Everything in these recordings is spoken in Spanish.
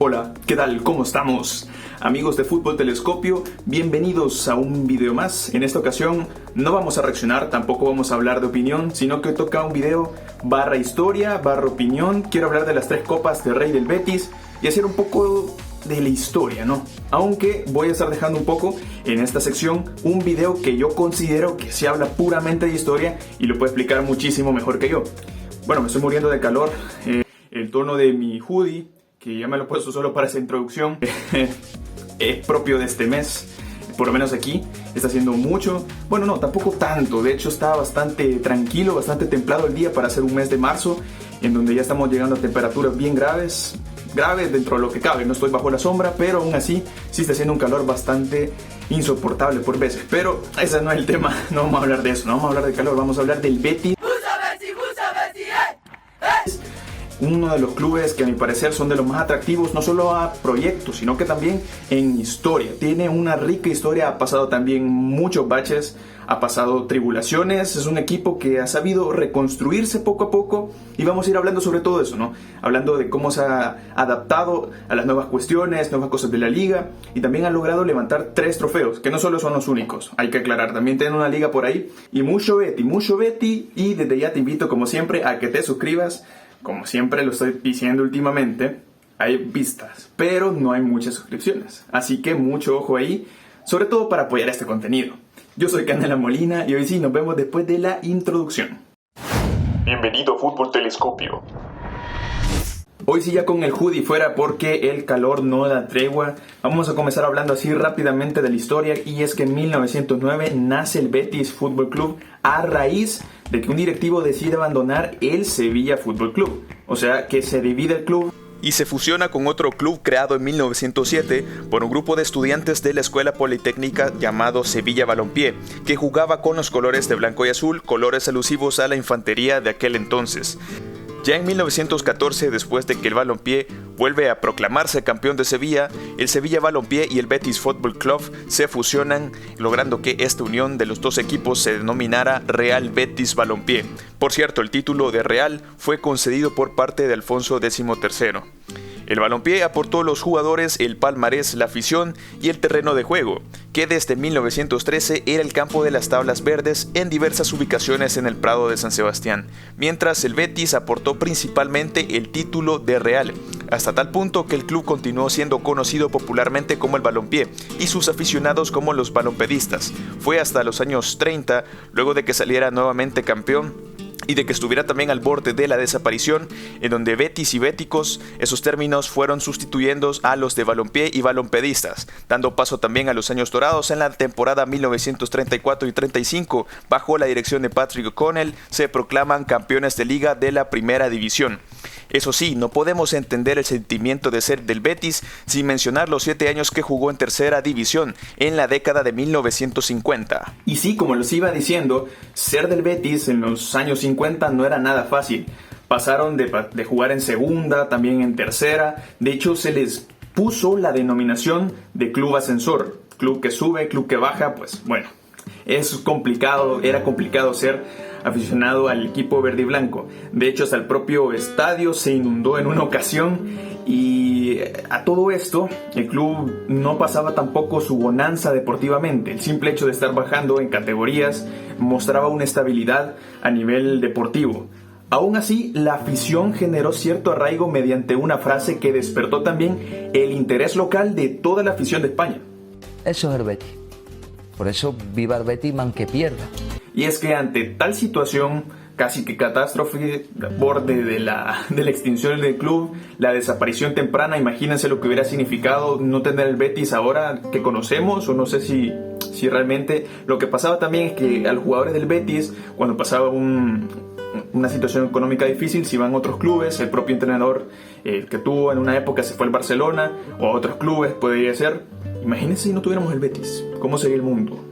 Hola, ¿qué tal? ¿Cómo estamos? Amigos de Fútbol Telescopio, bienvenidos a un video más. En esta ocasión no vamos a reaccionar, tampoco vamos a hablar de opinión, sino que toca un video barra historia, barra opinión. Quiero hablar de las 3 copas de Rey del Betis y hacer un poco de la historia, ¿no? Aunque voy a estar dejando un poco en esta sección un video que yo considero que se habla puramente de historia y lo puede explicar muchísimo mejor que yo. Bueno, me estoy muriendo de calor, el tono de mi hoodie, que ya me lo he puesto solo para esa introducción, es propio de este mes, por lo menos aquí está haciendo mucho, bueno no, tampoco tanto, de hecho está bastante tranquilo, bastante templado el día para ser un mes de marzo, en donde ya estamos llegando a temperaturas bien graves dentro de lo que cabe, no estoy bajo la sombra, pero aún así sí está haciendo un calor bastante insoportable por veces, pero ese no es el tema, no vamos a hablar de eso, no vamos a hablar de calor, vamos a hablar del Betis. Uno de los clubes que a mi parecer son de los más atractivos, no solo a proyectos, sino que también en historia. Tiene una rica historia, ha pasado también muchos baches, ha pasado tribulaciones, es un equipo que ha sabido reconstruirse poco a poco y vamos a ir hablando sobre todo eso, ¿no? Hablando de cómo se ha adaptado a las nuevas cuestiones, nuevas cosas de la liga y también ha logrado levantar 3 trofeos, que no solo son los únicos, hay que aclarar, también tienen una liga por ahí y mucho Betty y desde ya te invito como siempre a que te suscribas. Como siempre lo estoy diciendo últimamente, hay vistas, pero no hay muchas suscripciones. Así que mucho ojo ahí, sobre todo para apoyar este contenido. Yo soy Canela Molina y hoy sí nos vemos después de la introducción. Bienvenido a Fútbol Telescopio. Hoy sí ya con el hoodie fuera porque el calor no da tregua. Vamos a comenzar hablando así rápidamente de la historia y es que en 1909 nace el Betis Fútbol Club a raíz de que un directivo decide abandonar el Sevilla Fútbol Club. O sea que se divide el club y se fusiona con otro club creado en 1907 por un grupo de estudiantes de la Escuela Politécnica llamado Sevilla Balompié, que jugaba con los colores de blanco y azul, colores alusivos a la infantería de aquel entonces. Ya en 1914, después de que el Balompié vuelve a proclamarse campeón de Sevilla, el Sevilla Balompié y el Betis Football Club se fusionan, logrando que esta unión de los dos equipos se denominara Real Betis Balompié. Por cierto, el título de Real fue concedido por parte de Alfonso XIII. El Balompié aportó a los jugadores el palmarés, la afición y el terreno de juego, que desde 1913 era el campo de las tablas verdes en diversas ubicaciones en el Prado de San Sebastián, mientras el Betis aportó principalmente el título de Real, hasta tal punto que el club continuó siendo conocido popularmente como el Balompié y sus aficionados como los balompedistas. Fue hasta los años 30, luego de que saliera nuevamente campeón, y de que estuviera también al borde de la desaparición, en donde Betis y béticos, esos términos fueron sustituyendo a los de balompié y balompedistas, dando paso también a los años dorados. En la temporada 1934 y 35, bajo la dirección de Patrick O'Connell, se proclaman campeones de liga de la primera división. Eso sí, no podemos entender el sentimiento de ser del Betis sin mencionar los 7 años que jugó en tercera división en la década de 1950. Y sí, como les iba diciendo, ser del Betis en los años 50 no era nada fácil. Pasaron de jugar en segunda, también en tercera. De hecho, se les puso la denominación de club ascensor. Club que sube, club que baja, pues bueno. Es complicado, era complicado ser aficionado al equipo verde y blanco. De hecho, hasta el propio estadio se inundó en una ocasión y a todo esto, el club no pasaba tampoco su bonanza deportivamente. El simple hecho de estar bajando en categorías mostraba una estabilidad a nivel deportivo. Aún así, la afición generó cierto arraigo mediante una frase que despertó también el interés local de toda la afición de España. Eso es el Betis. Por eso, viva el Betis, man que pierda. Y es que ante tal situación, casi que catástrofe, borde de la extinción del club, la desaparición temprana, imagínense lo que hubiera significado no tener el Betis ahora que conocemos, o no sé si realmente. Lo que pasaba también es que a los jugadores del Betis, cuando pasaba una situación económica difícil, se iban a otros clubes, el propio entrenador que tuvo en una época se fue al Barcelona, o a otros clubes, podría ser. Imagínense si no tuviéramos el Betis, ¿cómo sería el mundo?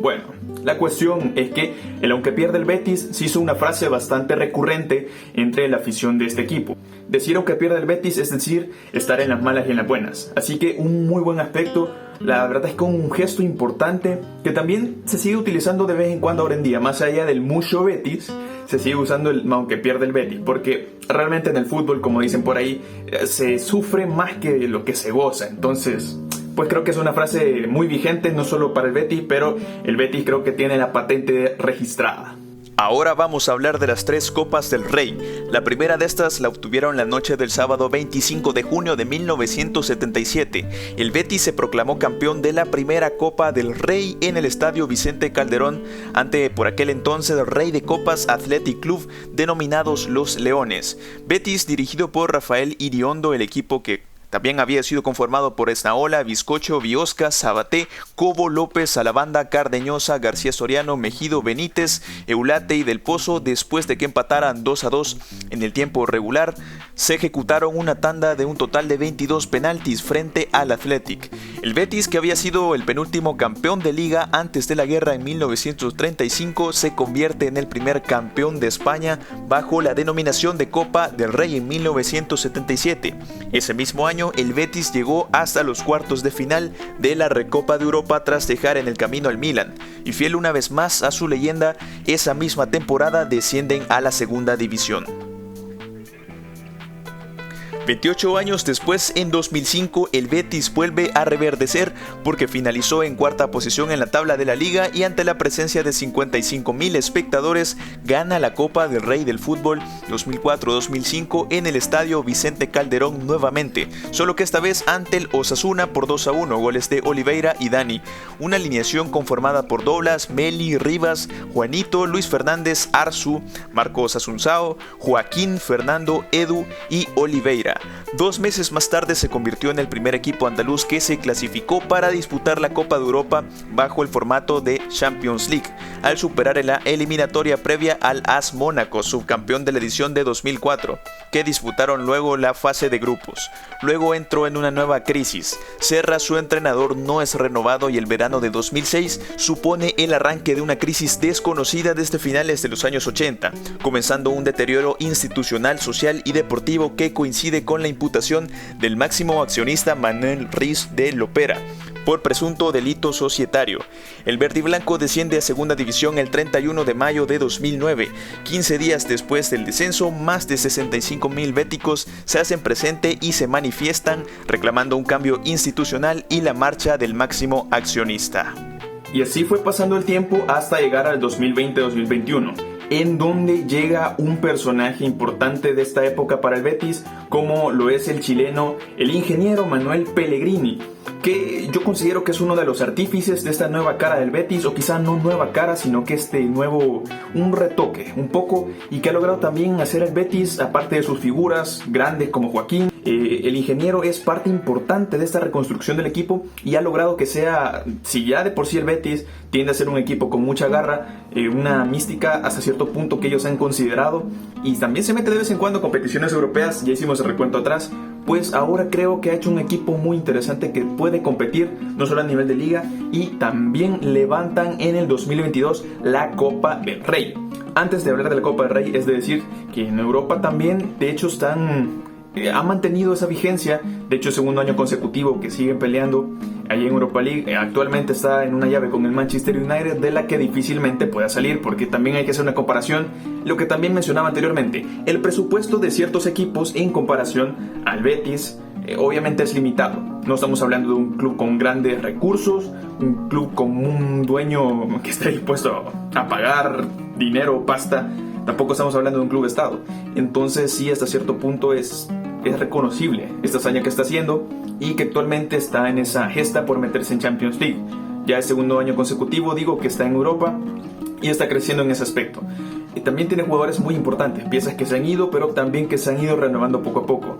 Bueno, la cuestión es que el aunque pierde el Betis se hizo una frase bastante recurrente entre la afición de este equipo. Decir aunque pierde el Betis es decir estar en las malas y en las buenas. Así que un muy buen aspecto, la verdad es que un gesto importante que también se sigue utilizando de vez en cuando ahora en día. Más allá del mucho Betis, se sigue usando el aunque pierde el Betis, porque realmente en el fútbol, como dicen por ahí, se sufre más que lo que se goza. Entonces, pues creo que es una frase muy vigente, no solo para el Betis, pero el Betis creo que tiene la patente registrada. Ahora vamos a hablar de las 3 Copas del Rey. La primera de estas la obtuvieron la noche del sábado 25 de junio de 1977. El Betis se proclamó campeón de la primera Copa del Rey en el Estadio Vicente Calderón ante por aquel entonces el Rey de Copas Athletic Club, denominados Los Leones. Betis, dirigido por Rafael Iriondo, el equipo que también había sido conformado por Esnaola, Bizcocho, Biosca, Sabaté, Cobo, López, Alabanda, Cardeñosa, García Soriano, Mejido, Benítez, Eulate y Del Pozo. Después de que empataran 2-2 en el tiempo regular, se ejecutaron una tanda de un total de 22 penaltis frente al Athletic. El Betis, que había sido el penúltimo campeón de liga antes de la guerra en 1935, se convierte en el primer campeón de España bajo la denominación de Copa del Rey en 1977. Ese mismo año, el Betis llegó hasta los cuartos de final de la Recopa de Europa tras dejar en el camino al Milan, y fiel una vez más a su leyenda, esa misma temporada descienden a la segunda división. 28 años después, en 2005, el Betis vuelve a reverdecer porque finalizó en cuarta posición en la tabla de la liga y ante la presencia de 55,000 espectadores gana la Copa del Rey del Fútbol 2004-2005 en el Estadio Vicente Calderón nuevamente, solo que esta vez ante el Osasuna por 2-1, goles de Oliveira y Dani. Una alineación conformada por Douglas, Meli, Rivas, Juanito, Luis Fernández, Arzu, Marcos Asunzao, Joaquín, Fernando, Edu y Oliveira. 2 meses más tarde se convirtió en el primer equipo andaluz que se clasificó para disputar la Copa de Europa bajo el formato de Champions League, al superar en la eliminatoria previa al AS Mónaco, subcampeón de la edición de 2004, que disputaron luego la fase de grupos. Luego entró en una nueva crisis. Serra, su entrenador, no es renovado y el verano de 2006 supone el arranque de una crisis desconocida desde finales de los años 80, comenzando un deterioro institucional, social y deportivo que coincide con la imputación del máximo accionista Manuel Riz de Lopera por presunto delito societario. El verdiblanco desciende a segunda división el 31 de mayo de 2009. 15 días después del descenso, más de 65,000 béticos se hacen presente y se manifiestan reclamando un cambio institucional y la marcha del máximo accionista. Y así fue pasando el tiempo hasta llegar al 2020-2021. En donde llega un personaje importante de esta época para el Betis, como lo es el chileno, el ingeniero Manuel Pellegrini, que yo considero que es uno de los artífices de esta nueva cara del Betis, o quizá no nueva cara, sino que un retoque, un poco, y que ha logrado también hacer el Betis, aparte de sus figuras grandes como Joaquín. El ingeniero es parte importante de esta reconstrucción del equipo y ha logrado que sea, si ya de por sí el Betis tiende a ser un equipo con mucha garra, una mística hasta cierto punto que ellos han considerado, y también se mete de vez en cuando a competiciones europeas, ya hicimos el recuento atrás, pues ahora creo que ha hecho un equipo muy interesante que puede competir no solo a nivel de liga, y también levantan en el 2022 la Copa del Rey. Antes de hablar de la Copa del Rey, es de decir que en Europa también, de hecho, ha mantenido esa vigencia. De hecho, segundo año consecutivo que siguen peleando allí en Europa League. Actualmente está en una llave con el Manchester United, de la que difícilmente pueda salir, porque también hay que hacer una comparación, lo que también mencionaba anteriormente, el presupuesto de ciertos equipos en comparación al Betis obviamente es limitado. No estamos hablando de un club con grandes recursos, un club con un dueño que esté dispuesto a pagar dinero, pasta. Tampoco estamos hablando de un club estado. Entonces sí, hasta cierto punto es reconocible esta hazaña que está haciendo, y que actualmente está en esa gesta por meterse en Champions League. Ya es segundo año consecutivo, digo, que está en Europa y está creciendo en ese aspecto. Y también tiene jugadores muy importantes, piezas que se han ido, pero también que se han ido renovando poco a poco.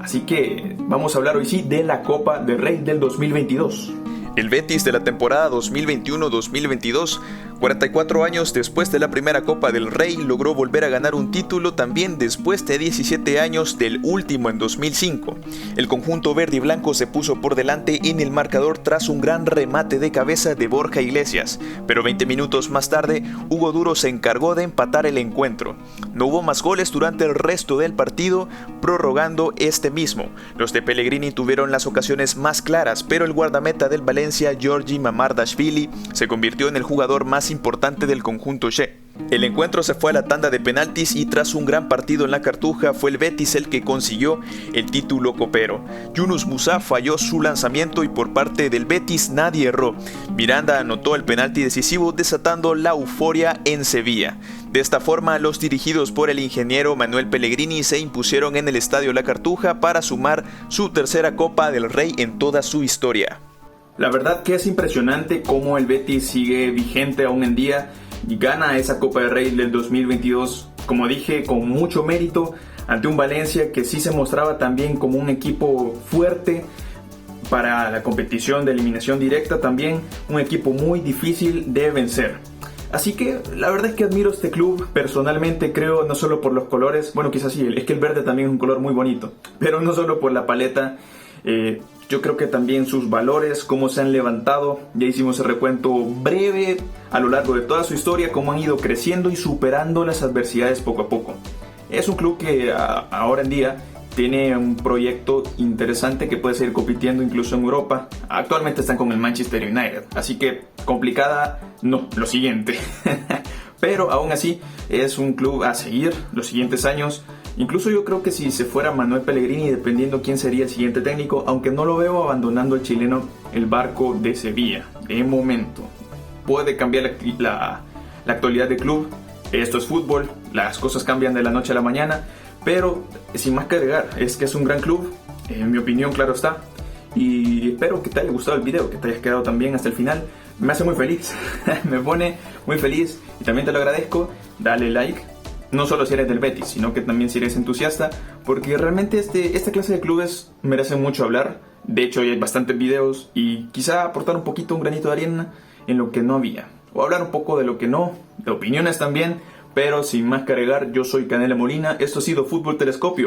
Así que vamos a hablar hoy sí de la Copa del Rey del 2022. El Betis de la temporada 2021-2022, 44 años después de la primera Copa del Rey, logró volver a ganar un título también después de 17 años del último en 2005. El conjunto verde y blanco se puso por delante en el marcador tras un gran remate de cabeza de Borja Iglesias, pero 20 minutos más tarde, Hugo Duro se encargó de empatar el encuentro. No hubo más goles durante el resto del partido, prorrogando este mismo. Los de Pellegrini tuvieron las ocasiones más claras, pero el guardameta del Valencia, Giorgi Mamardashvili, se convirtió en el jugador más importante del conjunto Che. El encuentro se fue a la tanda de penaltis y tras un gran partido en la Cartuja fue el Betis el que consiguió el título copero. Yunus Musah falló su lanzamiento y por parte del Betis nadie erró. Miranda anotó el penalti decisivo desatando la euforia en Sevilla. De esta forma, los dirigidos por el ingeniero Manuel Pellegrini se impusieron en el Estadio La Cartuja para sumar su tercera Copa del Rey en toda su historia. La verdad que es impresionante cómo el Betis sigue vigente aún en día y gana esa Copa del Rey del 2022, como dije, con mucho mérito ante un Valencia que sí se mostraba también como un equipo fuerte para la competición de eliminación directa, también un equipo muy difícil de vencer. Así que la verdad es que admiro este club personalmente, creo, no solo por los colores, bueno, quizás sí, es que el verde también es un color muy bonito, pero no solo por la paleta, yo creo que también sus valores, cómo se han levantado. Ya hicimos el recuento breve a lo largo de toda su historia, cómo han ido creciendo y superando las adversidades poco a poco. Es un club que ahora en día tiene un proyecto interesante que puede seguir compitiendo incluso en Europa. Actualmente están con el Manchester United, así que complicada, no, lo siguiente. Pero aún así es un club a seguir los siguientes años. Incluso yo creo que si se fuera Manuel Pellegrini, dependiendo quién sería el siguiente técnico, aunque no lo veo abandonando el chileno el barco de Sevilla, de momento. Puede cambiar la actualidad del club, esto es fútbol, las cosas cambian de la noche a la mañana, pero sin más que agregar, es que es un gran club, en mi opinión, claro está, y espero que te haya gustado el video, que te hayas quedado también hasta el final. Me hace muy feliz, me pone muy feliz y también te lo agradezco. Dale like, no solo si eres del Betis, sino que también si eres entusiasta, porque realmente esta clase de clubes merecen mucho hablar. De hecho, hay bastantes videos y quizá aportar un poquito, un granito de arena en lo que no había, o hablar un poco de lo que no, de opiniones también. Pero sin más que agregar, yo soy Canela Molina, esto ha sido Fútbol Telescopio.